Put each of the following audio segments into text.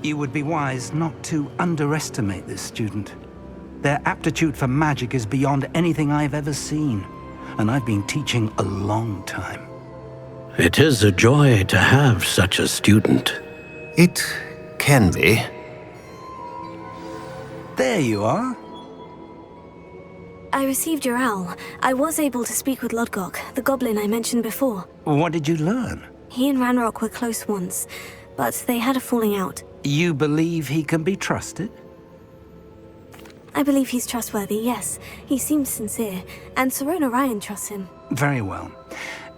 You would be wise not to underestimate this student. Their aptitude for magic is beyond anything I've ever seen, and I've been teaching a long time. It is a joy to have such a student. It can be. There you are. I received your owl. I was able to speak with Lodgok, the goblin I mentioned before. What did you learn? He and Ranrock were close once, but they had a falling out. You believe he can be trusted? I believe he's trustworthy, yes. He seems sincere, and Serona Ryan trusts him. Very well.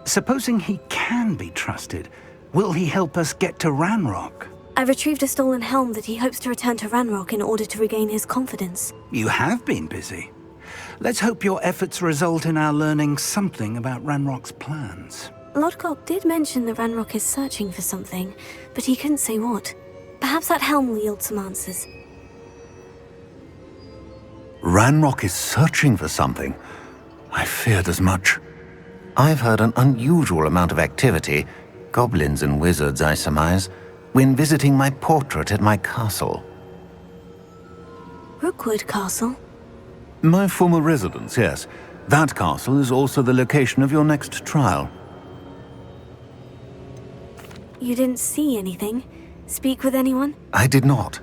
Supposing he can be trusted, will he help us get to Ranrock? I retrieved a stolen helm that he hopes to return to Ranrock in order to regain his confidence. You have been busy. Let's hope your efforts result in our learning something about Ranrock's plans. Lodgok did mention that Ranrock is searching for something, but he couldn't say what. Perhaps that helm will yield some answers. Ranrock is searching for something. I feared as much. I've heard an unusual amount of activity, goblins and wizards, I surmise, when visiting my portrait at my castle. Rookwood Castle? My former residence, yes. That castle is also the location of your next trial. You didn't see anything? Speak with anyone? I did not.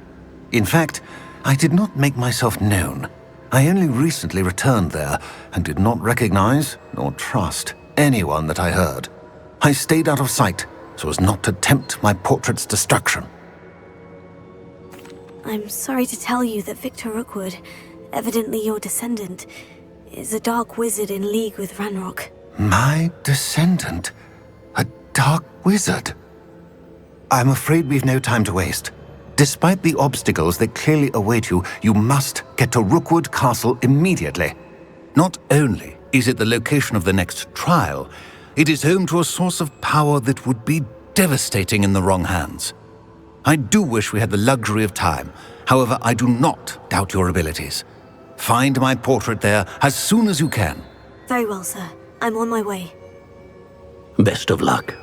In fact, I did not make myself known. I only recently returned there and did not recognize nor trust anyone that I heard. I stayed out of sight so as not to tempt my portrait's destruction. I'm sorry to tell you that Victor Rookwood, evidently your descendant, is a dark wizard in league with Ranrock. My descendant? A dark wizard? I'm afraid we've no time to waste. Despite the obstacles that clearly await you, you must get to Rookwood Castle immediately. Not only is it the location of the next trial, it is home to a source of power that would be devastating in the wrong hands. I do wish we had the luxury of time. However, I do not doubt your abilities. Find my portrait there as soon as you can. Very well, sir. I'm on my way. Best of luck.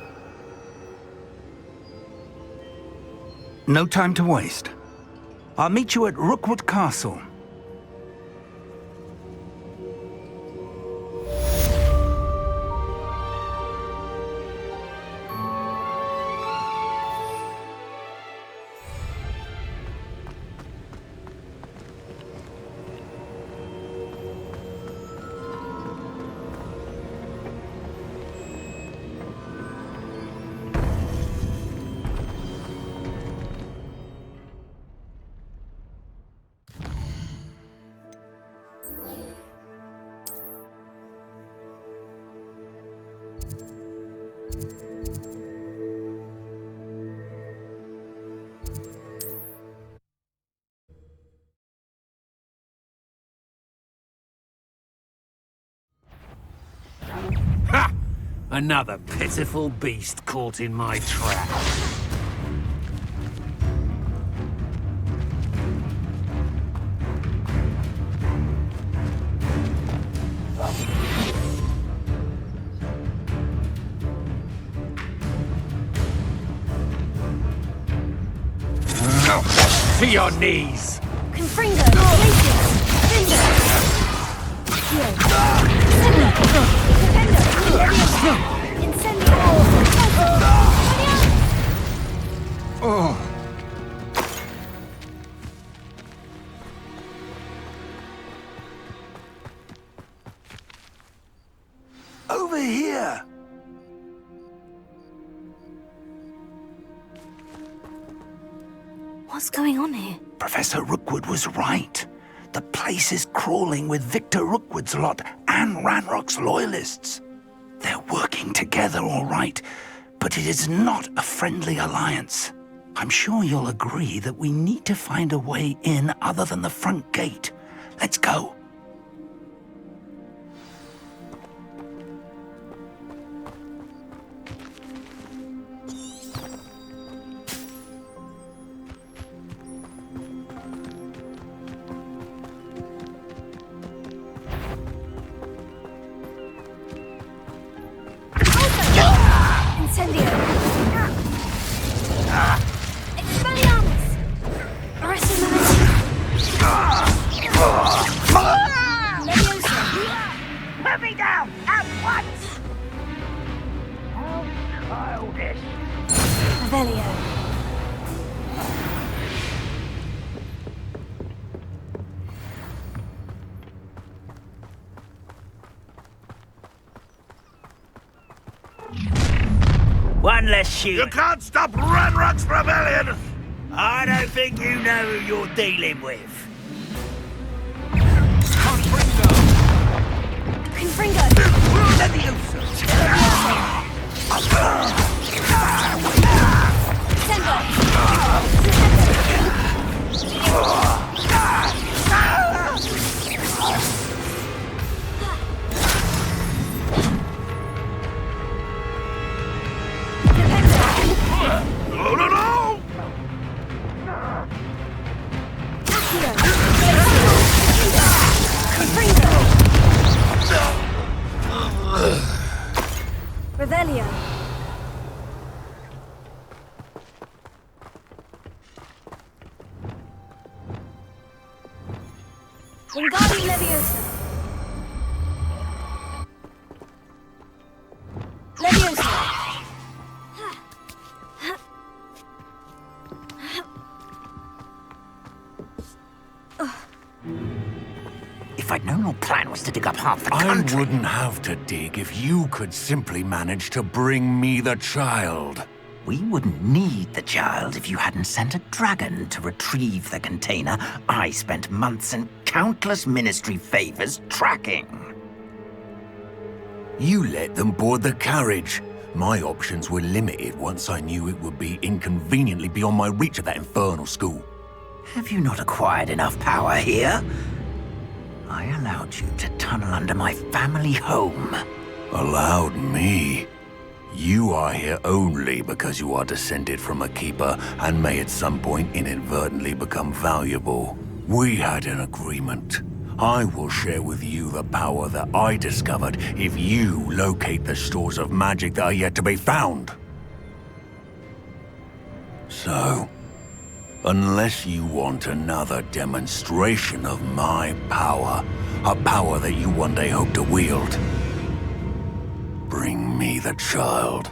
No time to waste. I'll meet you at Rookwood Castle. Ha! Another pitiful beast caught in my trap. To your knees! Confringo! Glacius! Over here! What's going on here? Professor Rookwood was right. The place is crawling with Victor Rookwood's lot and Ranrock's loyalists. They're working together, all right, but it is not a friendly alliance. I'm sure you'll agree that we need to find a way in other than the front gate. Let's go. Incendio! Expelliarmus! unless you... You can't stop Ranrock's rebellion! I don't think you know who you're dealing with. Confringo! Leviosa! No, no, no! Revelio. Wingardium Leviosa. Leviosa. If I'd known your plan was to dig up half the country... I wouldn't have to dig if you could simply manage to bring me the child. We wouldn't need the child if you hadn't sent a dragon to retrieve the container I spent months and countless ministry favors tracking. You let them board the carriage. My options were limited once I knew it would be inconveniently beyond my reach at that infernal school. Have you not acquired enough power here? I allowed you to tunnel under my family home. Allowed me? You are here only because you are descended from a keeper and may at some point inadvertently become valuable. We had an agreement. I will share with you the power that I discovered if you locate the stores of magic that are yet to be found. So, unless you want another demonstration of my power, a power that you one day hope to wield, bring me the child.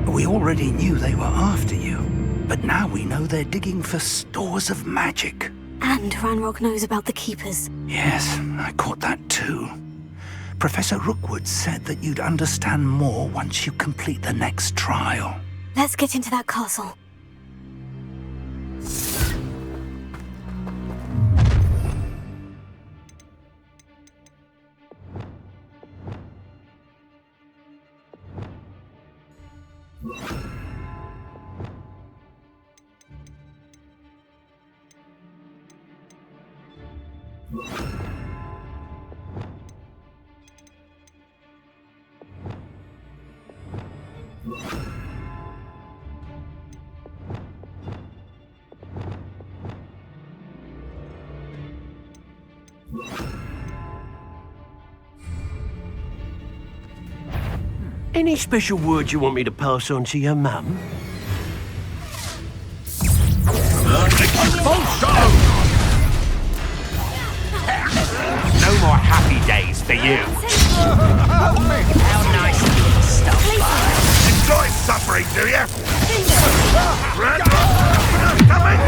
We already knew they were after you, but now we know they're digging for stores of magic. And Ranrock knows about the Keepers. Yes, I caught that too. Professor Rookwood said that you'd understand more once you complete the next trial. Let's get into that castle. Any special words you want me to pass on to your mum? No more happy days for you. How nice of you to stop by. Enjoy suffering, do you? Ranrock, coming!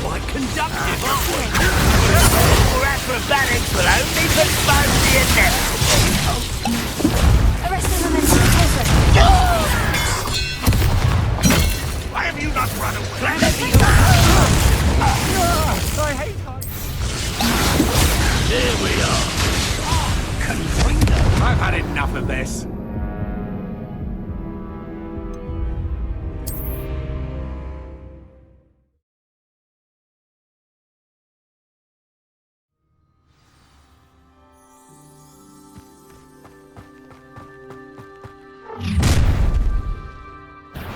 Quite conductive, aren't we? Your acrobatics will only postpone the inevitable. Arresting momentum closer. Why have you not run away? I hate heights. Here we are. Gryffindor. I've had enough of this.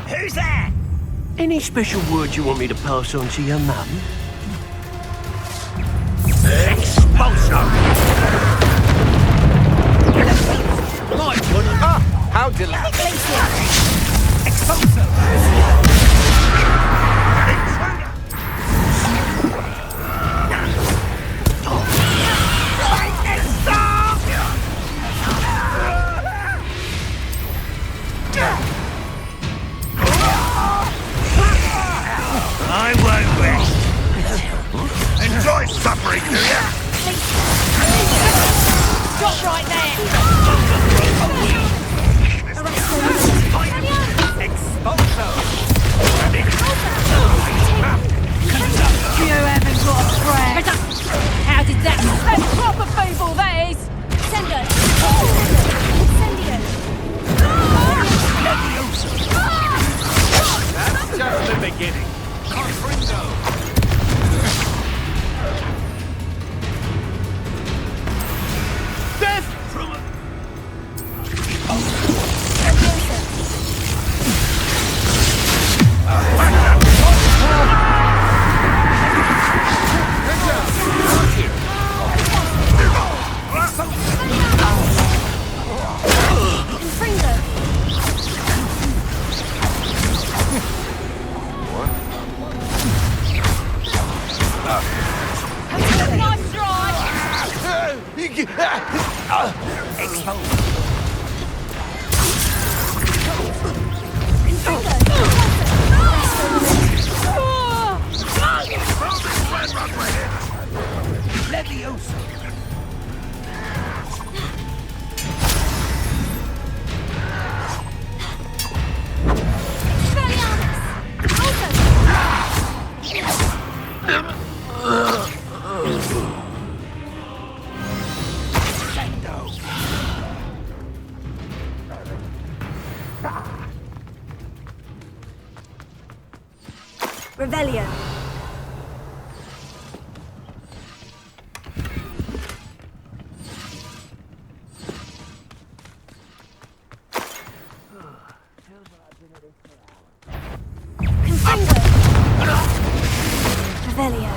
Who's that? Any special words you want me to pass on to your mum? Expulso! My goodness! Ah, how delightful! Expulso! right there! Expulso! You haven't got a friend! How did that spell proper people, that is? Sendo! Incendio! That's just the beginning. Confringo! Death from a... Nice try! Leviosa! Revelio. Revelio.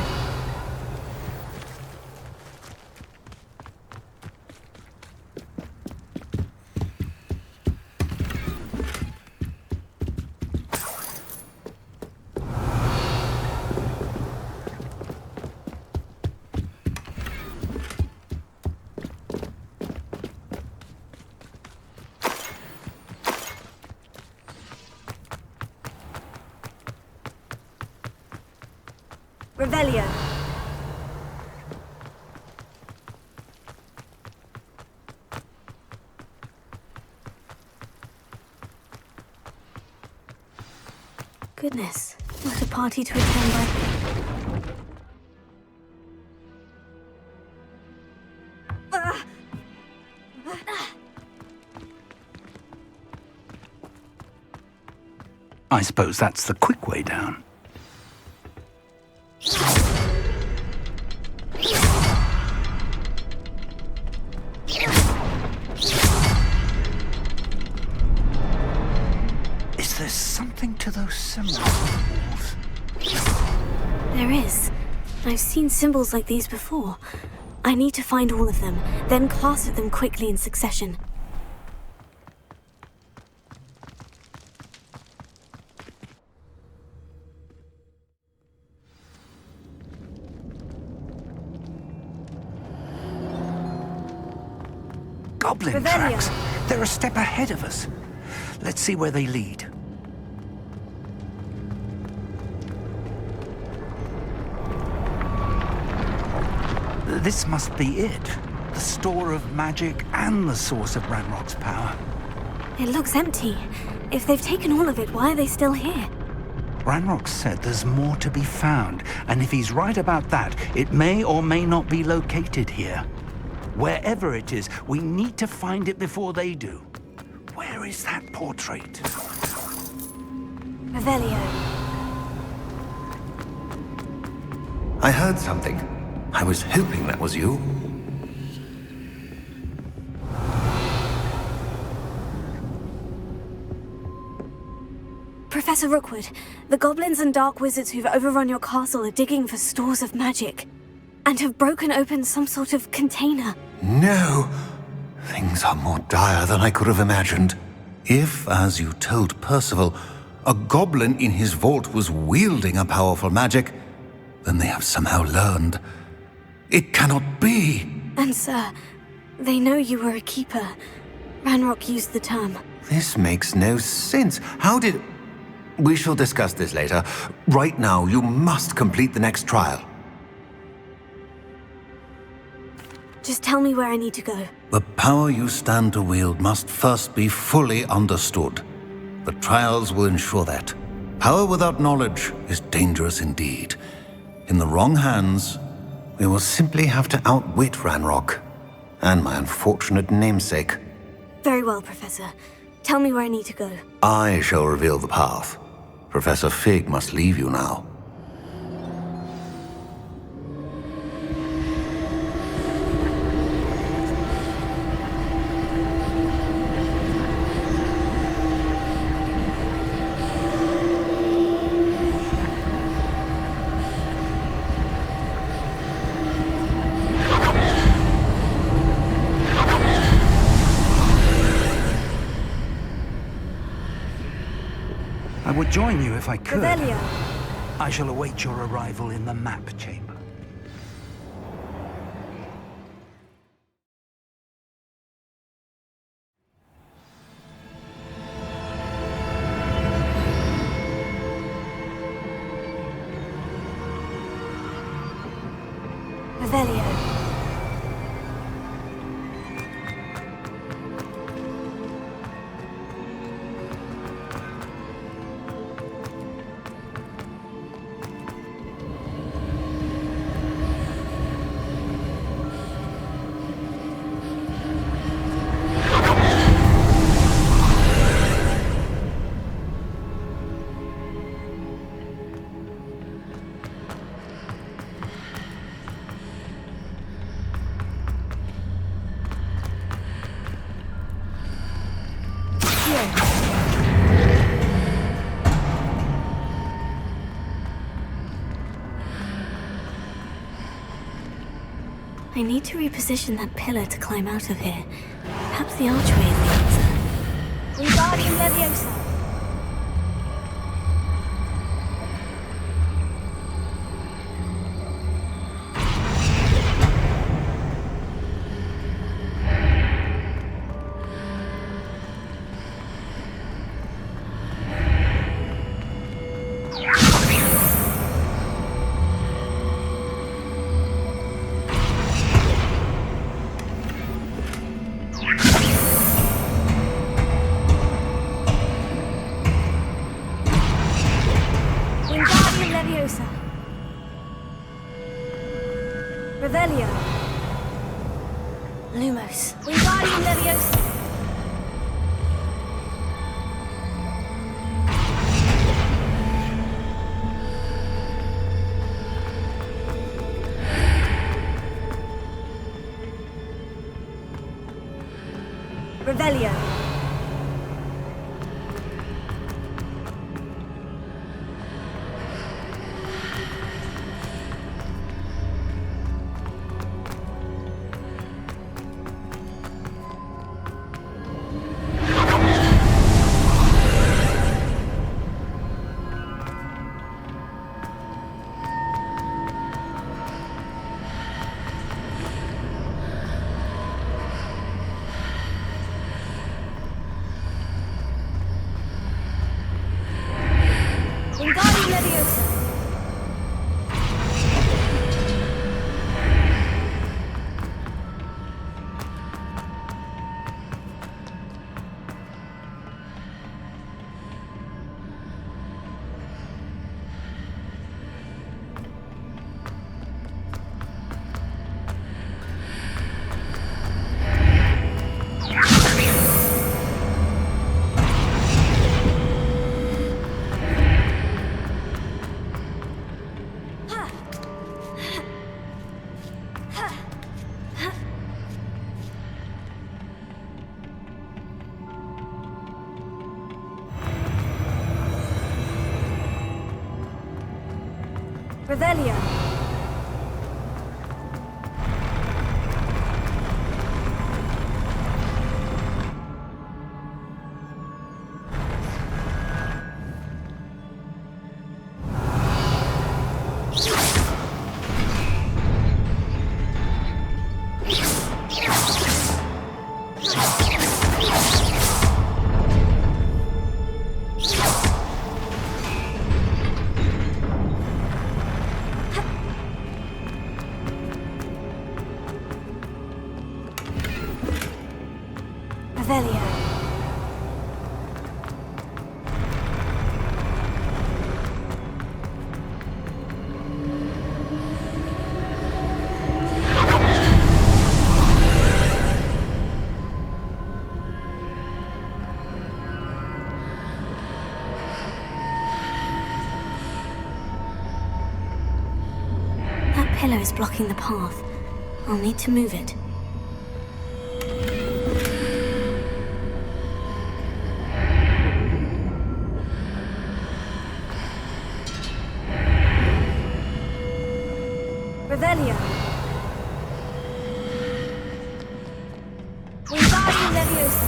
Revelio. Goodness, what a party to attend by. I suppose that's the quick way down. Is there something to those symbols on the walls? There is. I've seen symbols like these before. I need to find all of them, then class at them quickly in succession. Goblin Revelio. tracks. They're a step ahead of us. Let's see where they lead. This must be it. The store of magic and the source of Ranrock's power. It looks empty. If they've taken all of it, why are they still here? Ranrock said there's more to be found, and if he's right about that, it may or may not be located here. Wherever it is, we need to find it before they do. Where is that portrait? Revelio. I heard something. I was hoping that was you. Professor Rookwood, the goblins and dark wizards who've overrun your castle are digging for stores of magic, and have broken open some sort of container. No! Things are more dire than I could have imagined. If, as you told Percival, a goblin in his vault was wielding a powerful magic, then they have somehow learned. It cannot be! And sir, they know you were a keeper. Ranrock used the term. This makes no sense. How did... We shall discuss this later. Right now, you must complete the next trial. Just tell me where I need to go. The power you stand to wield must first be fully understood. The trials will ensure that. Power without knowledge is dangerous indeed. In the wrong hands, we will simply have to outwit Ranrock and my unfortunate namesake. Very well, Professor. Tell me where I need to go. I shall reveal the path. Professor Fig must leave you now. I would join you if I could. Revelio. I shall await your arrival in the map chamber. Revelio. I need to reposition that pillar to climb out of here. Perhaps the archway is the answer. Wingardium Leviosa! Revelio. Lumos. Wingardium Leviosa. Revelio. Wingardium Leviosa. Revelio. Revelio. That pillar is blocking the path. I'll need to move it. Revelio. Wingardium Leviosa.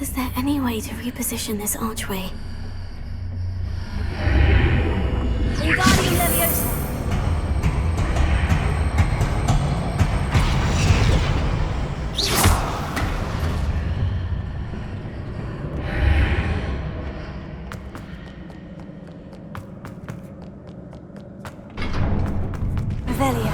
Is there any way to reposition this archway? Wingardium Leviosa. Revelio.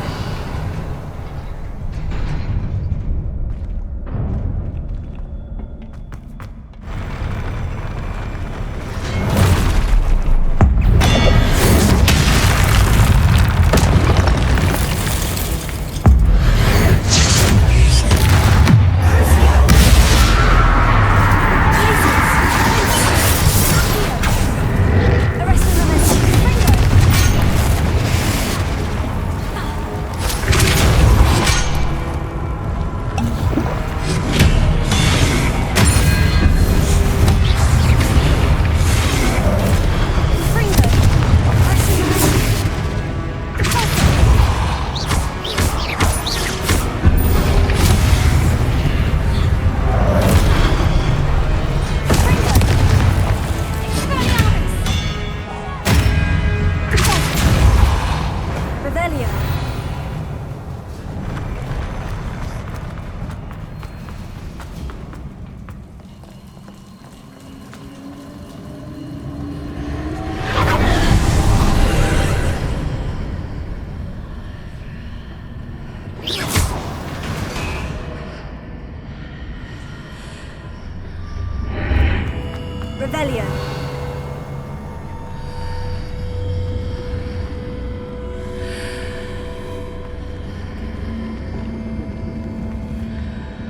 Revelio.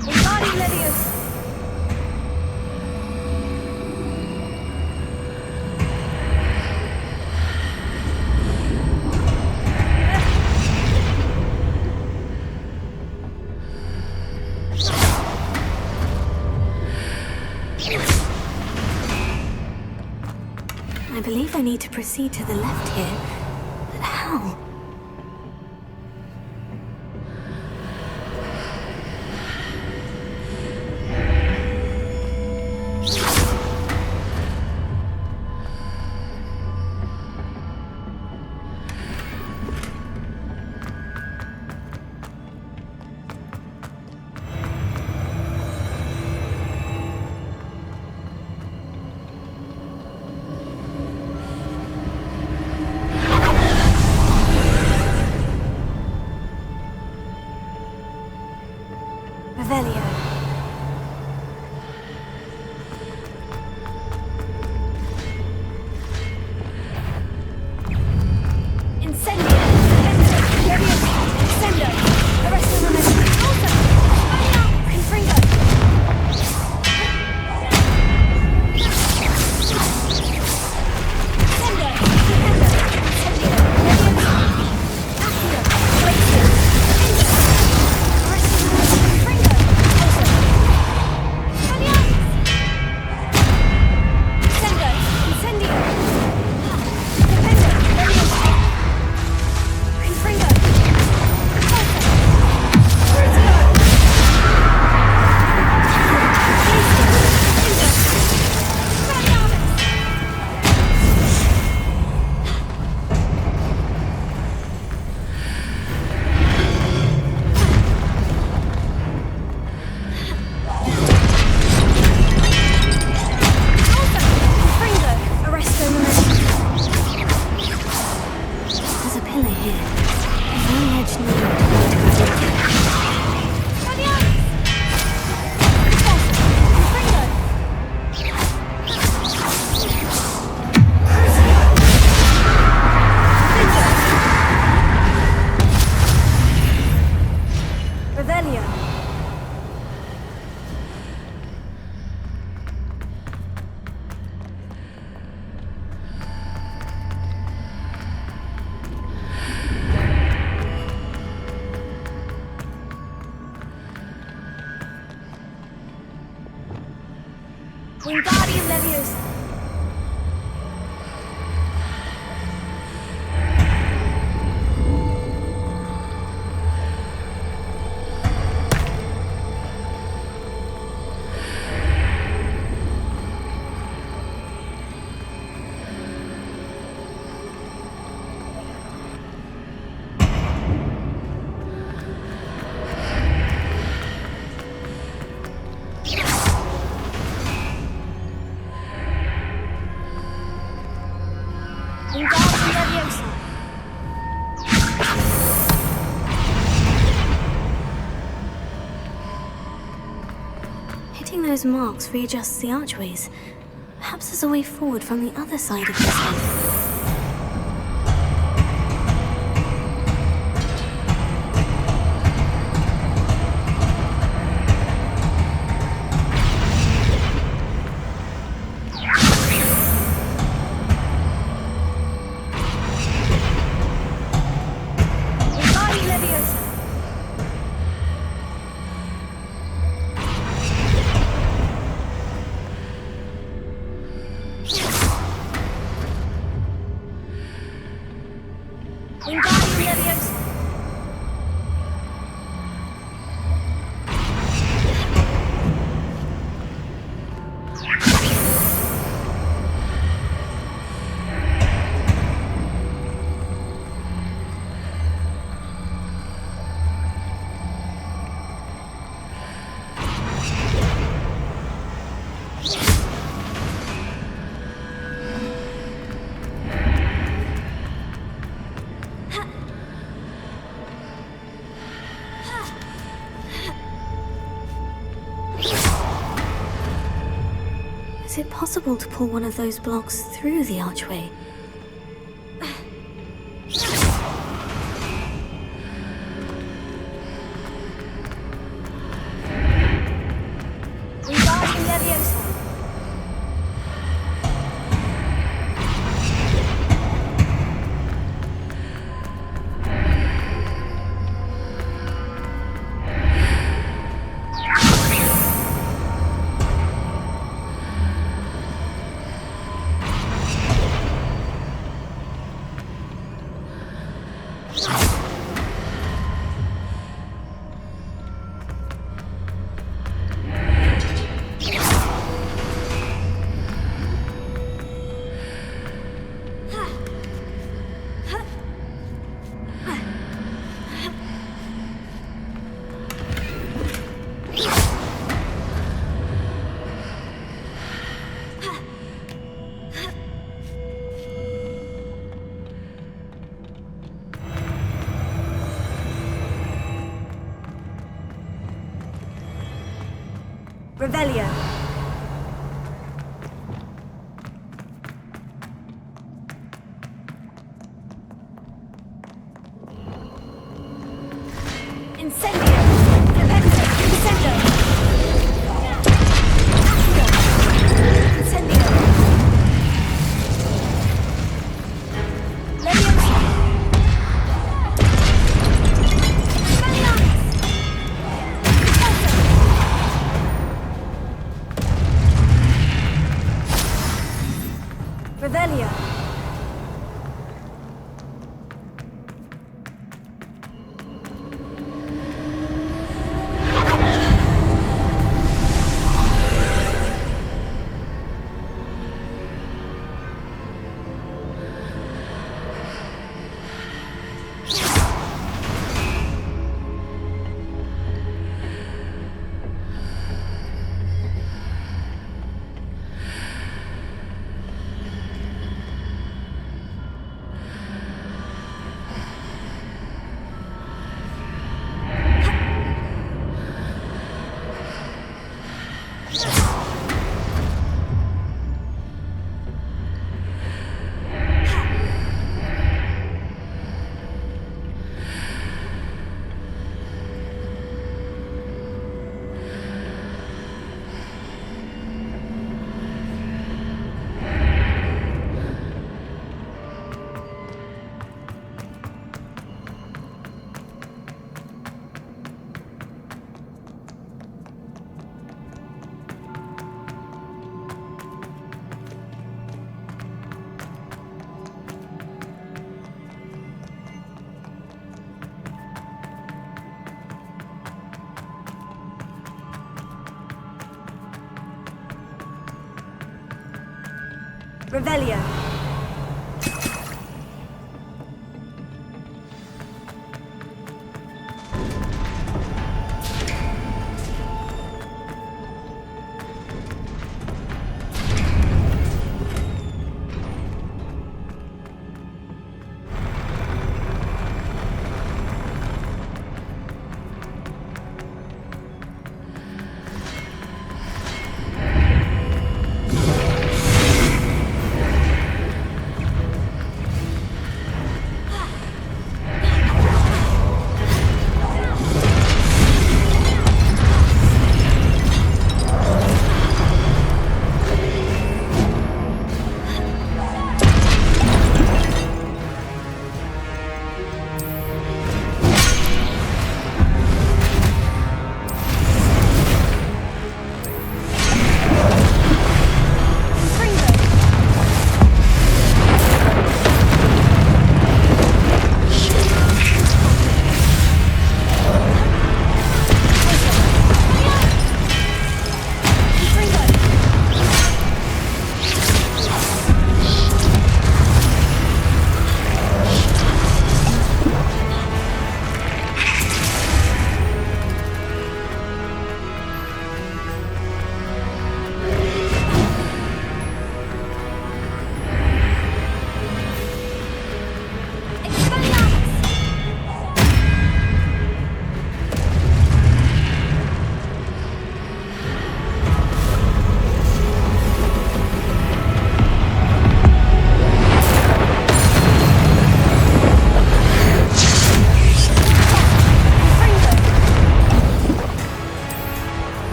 Wingardium Leviosa. I believe I need to proceed to the left here, but how? Very edge near. Wingardium Leviosa. Wingardium Leviosa. Hitting those marks readjusts the archways. Perhaps there's a way forward from the other side of this one. Wingardium Leviosa. Is it possible to pull one of those blocks through the archway? Wingardium Leviosa. Revelio. Incendio. Repente. Incendio. Incendio. Leviosa. Revelio. Revelio.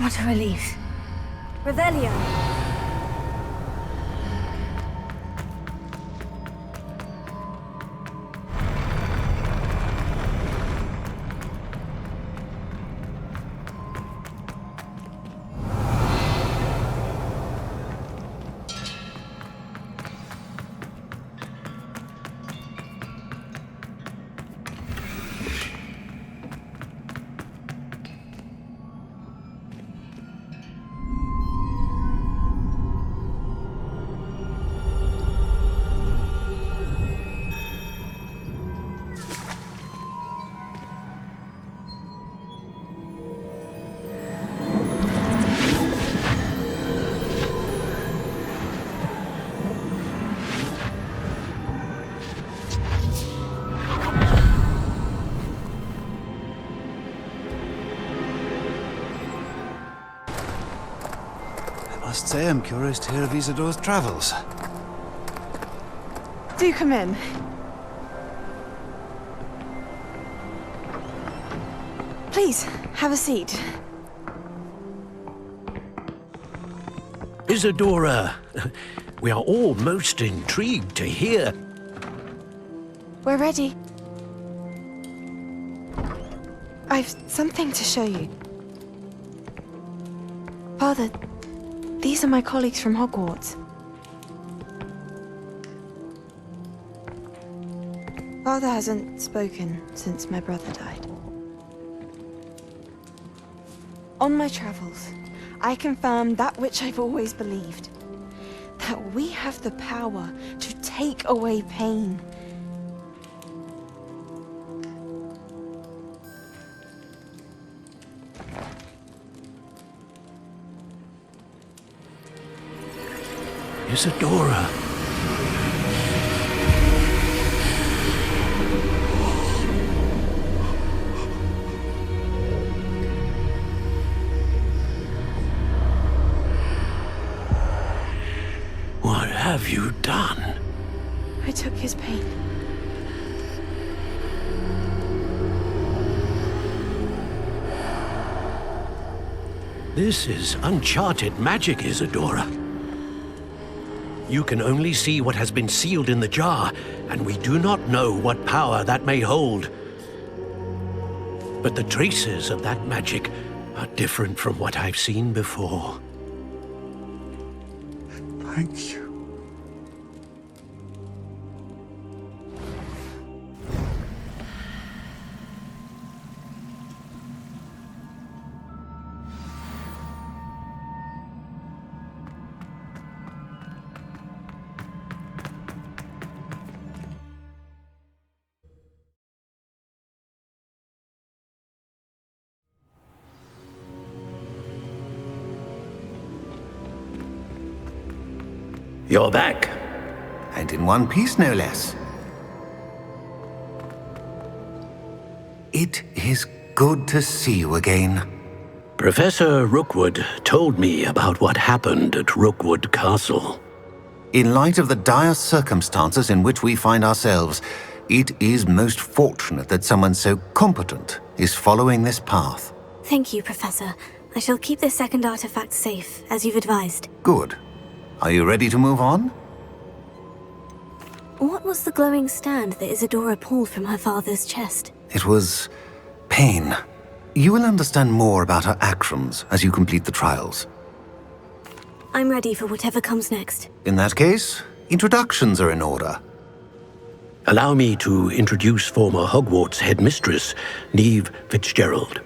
What a relief. Revelio! I must say I'm curious to hear of Isidor's travels. Do come in. Please, have a seat. Isadora, we are all most intrigued to hear. We're ready. I've something to show you. Father, these are my colleagues from Hogwarts. Father hasn't spoken since my brother died. On my travels, I confirmed that which I've always believed. That we have the power to take away pain. Isadora. What have you done? I took his pain. This is uncharted magic, Isadora. You can only see what has been sealed in the jar, and we do not know what power that may hold. But the traces of that magic are different from what I've seen before. Thank you. You're back. And in one piece, no less. It is good to see you again. Professor Rookwood told me about what happened at Rookwood Castle. In light of the dire circumstances in which we find ourselves, it is most fortunate that someone so competent is following this path. Thank you, Professor. I shall keep this second artifact safe, as you've advised. Good. Are you ready to move on? What was the glowing stand that Isadora pulled from her father's chest? It was pain. You will understand more about her actions as you complete the trials. I'm ready for whatever comes next. In that case, introductions are in order. Allow me to introduce former Hogwarts headmistress, Neve Fitzgerald.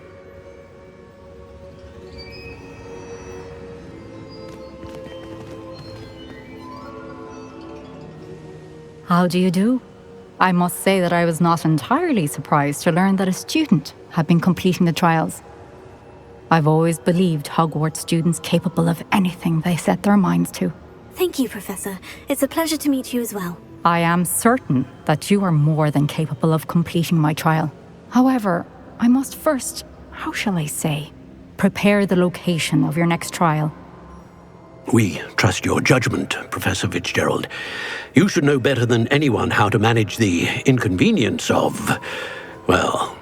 How do you do? I must say that I was not entirely surprised to learn that a student had been completing the trials. I've always believed Hogwarts students capable of anything they set their minds to. Thank you, Professor. It's a pleasure to meet you as well. I am certain that you are more than capable of completing my trial. However, I must first, how shall I say, prepare the location of your next trial. We trust your judgment, Professor Fitzgerald. You should know better than anyone how to manage the inconvenience of, well...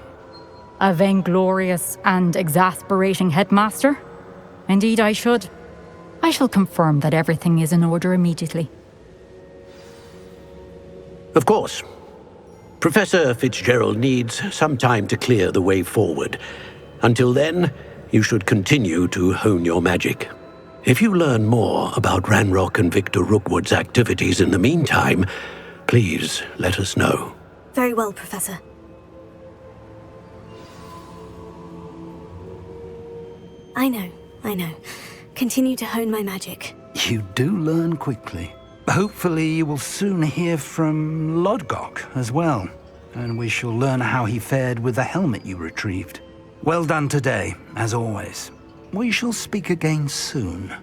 A vainglorious and exasperating headmaster? Indeed, I should. I shall confirm that everything is in order immediately. Of course. Professor Fitzgerald needs some time to clear the way forward. Until then, you should continue to hone your magic. If you learn more about Ranrock and Victor Rookwood's activities in the meantime, please let us know. Very well, Professor. I know. Continue to hone my magic. You do learn quickly. Hopefully you will soon hear from Lodgok as well, and we shall learn how he fared with the helmet you retrieved. Well done today, as always. We shall speak again soon.